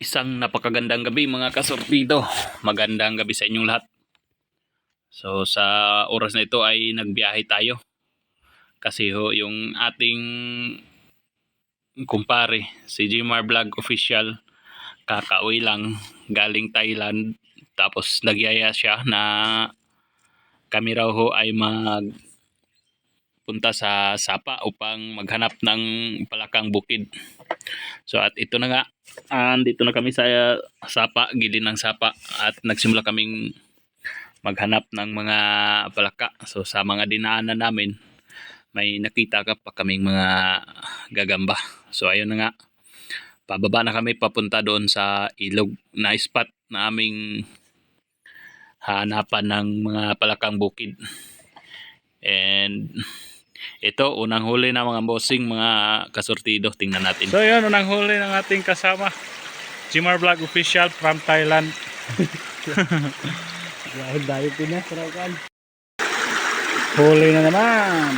Isang napakagandang gabi mga kasortido. Magandang gabi sa inyong lahat. So sa oras na ito ay nagbiyahe tayo. Kasi yung ating kumpare, si Jmar Vlog Official, kakauwi lang galing Thailand. Tapos nagyaya siya na kami raw ay punta sa Sapa upang maghanap ng palakang bukid. So at ito na nga, dito na kami sa Sapa, gilid ng Sapa, at nagsimula kaming maghanap ng mga palaka. So sa mga dinaanan namin, may nakita ka pa kaming mga gagamba. So ayun na nga, pababa na kami papunta doon sa ilog na spot na aming hanapan ng mga palakang bukid. And ito, unang huli na mga bossing, mga kasortido. Tingnan natin. So yun, unang huli ng ating kasama, Jmar Vlog Official from Thailand. Dahil pinas, sarakan. Huli na naman.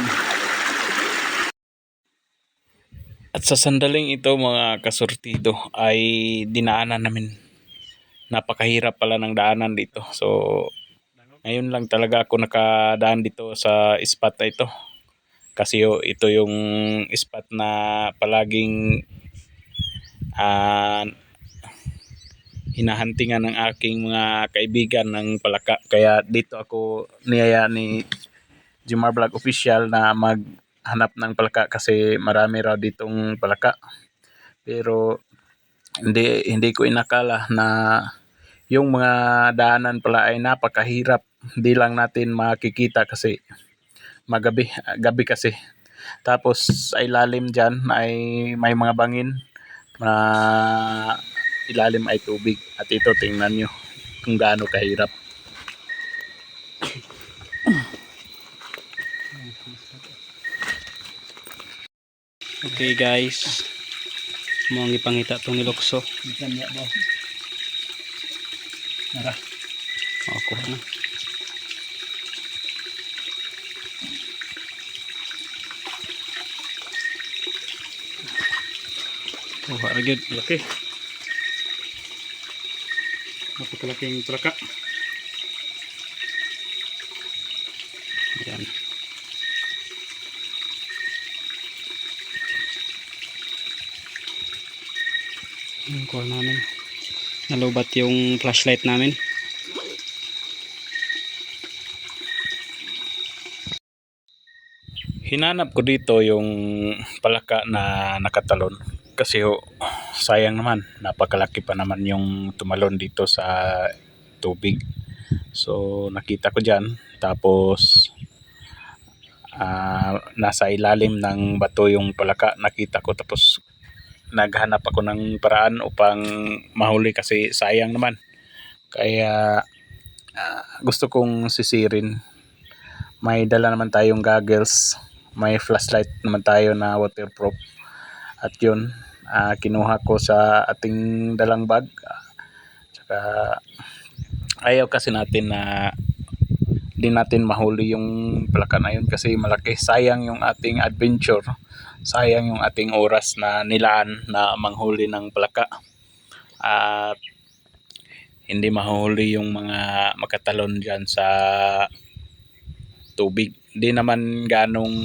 At sa sandaling ito mga kasortido ay dinaanan namin. Napakahirap pala ng daanan dito. So ngayon lang talaga ako nakadaan dito sa spot na ito. Kasi ito yung spot na palaging hinahantingan ng aking mga kaibigan ng palaka. Kaya dito ako niyaya ni Jmar Vlog Official na maghanap ng palaka kasi marami raw ditong palaka. Pero hindi ko inakala na yung mga daanan pala ay napakahirap. Hindi lang natin makikita kasi gabi kasi. Tapos ay lalim dyan, ay may mga bangin na ilalim ay tubig. At ito, tingnan nyo kung gaano kahirap. Okay guys, mo ang ipangita itong nilokso. Nara. Ako na. Oh, agad. Laki. Napakalaking palaka. Ayan. Yung call namin. Nalubat yung flashlight namin. Hinanap ko dito yung palaka na nakatalon. Kasi sayang naman, napakalaki pa naman yung tumalon dito sa tubig. So nakita ko dyan, tapos nasa ilalim ng bato yung palaka, nakita ko. Tapos naghanap ako ng paraan upang mahuli kasi sayang naman. Kaya gusto kong sisirin. May dala naman tayong goggles, may flashlight naman tayo na waterproof. At yun, kinuha ko sa ating dalang bag. Tsaka ayaw kasi natin na di natin mahuli yung palaka na yun kasi malaki. Sayang yung ating adventure, sayang yung ating oras na nilaan na manghuli ng palaka. At hindi mahuli yung mga makatalon dyan sa tubig. Hindi naman ganong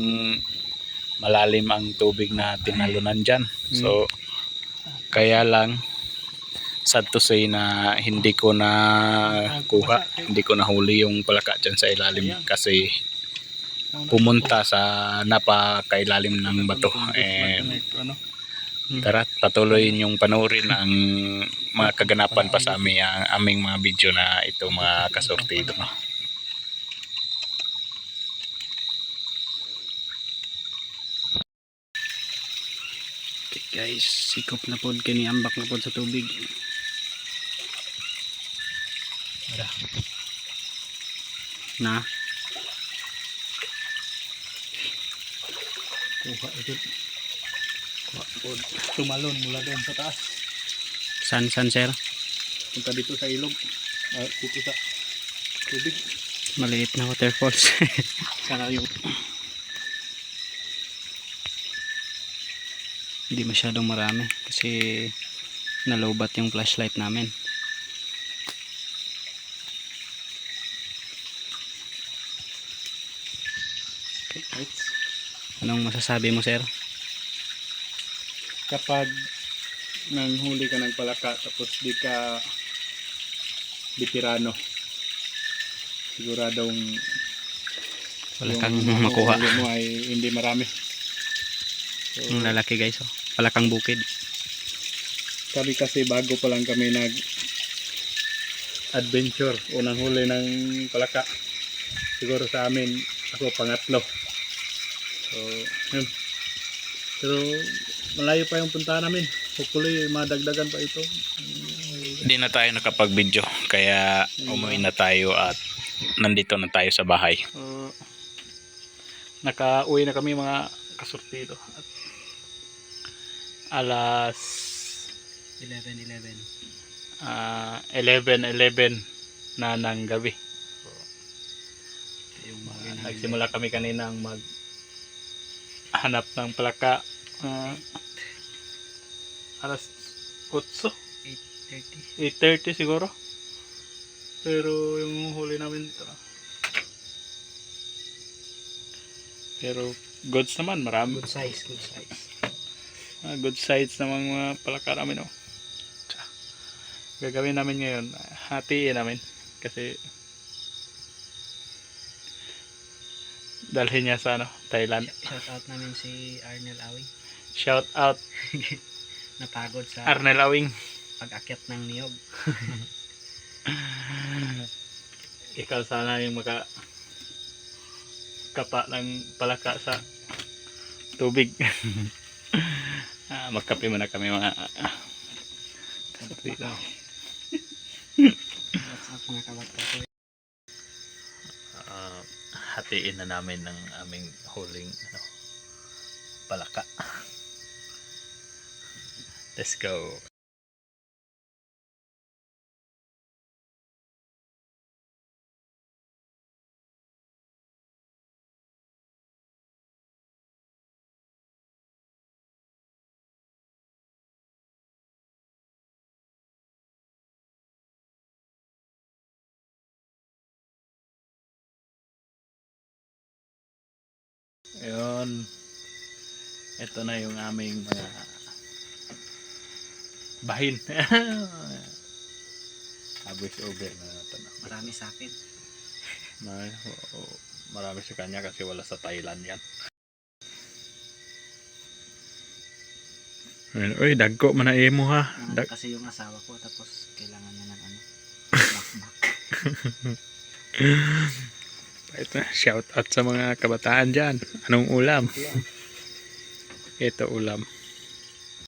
malalim ang tubig na tinalunan dyan. So kaya lang, sad to say na hindi ko na kuha, hindi ko nahuli yung palaka dyan sa ilalim kasi pumunta sa napakailalim ng bato. And tara, patuloy yung panoorin ang mga kaganapan pa sa aming mga video na ito mga kasortido. Okay guys, sikop na pod kini, ambak na pod sa tubig. Na Kuha ito. Tumalon mula doon sa taas. san sir? Punta dito sa ilog. Dito sa tubig. Maliit na waterfalls. Sana yung Hindi masyadong marami kasi Nalobat yung flashlight namin. Okay, right. Anong masasabi mo, sir? Kapag nanghuli ka ng palaka tapos di ka veterano, siguradong Wala kang yung makuha. huli mo ay hindi marami. So, Ang lalaki guys, oh. Palakang bukid. kami kasi bago pa lang kami nag adventure, unang huli ng palaka. Siguro sa amin, ako pangatlo. So, yun. Pero malayo pa yung puntahan namin. Hopefully madagdagan pa ito. Hindi na tayo nakapag-video kaya umuwi na tayo at nandito na tayo sa bahay. Naka-uwi na kami mga kasurtido. At alas 11:11 na ng gabi. Nagsimula kami kaninang maghanap ng palaka. Alas 8:30 siguro. Pero yung huli namin dito. Pero goods naman, marami. Good size, good size. Good size namang mga palaka namin. Oh. Gagawin namin ngayon, hatiin namin kasi dalhin niya sa Thailand. Shout out namin si Arnel Awing. Shout out Napagod sa Arnel Awing. pag-akyat ng niyog. Ikaw sana yung kapa ng palaka sa tubig. Magkape muna kami mga dito. What's up mga kabata? Hatiin na namin ng aming huling palaka. Let's go. Ayun. Ito na yung aming mga bahin. Voice over na natin. Marami sa akin. Marami sa kanya kasi wala sa Thailand yan. Uy, dagko man na imo ha. Kasi yung asawa ko tapos kailangan niya ng backback. Ito, shout out sa mga kabataan dyan. Anong ulam? Ito ulam.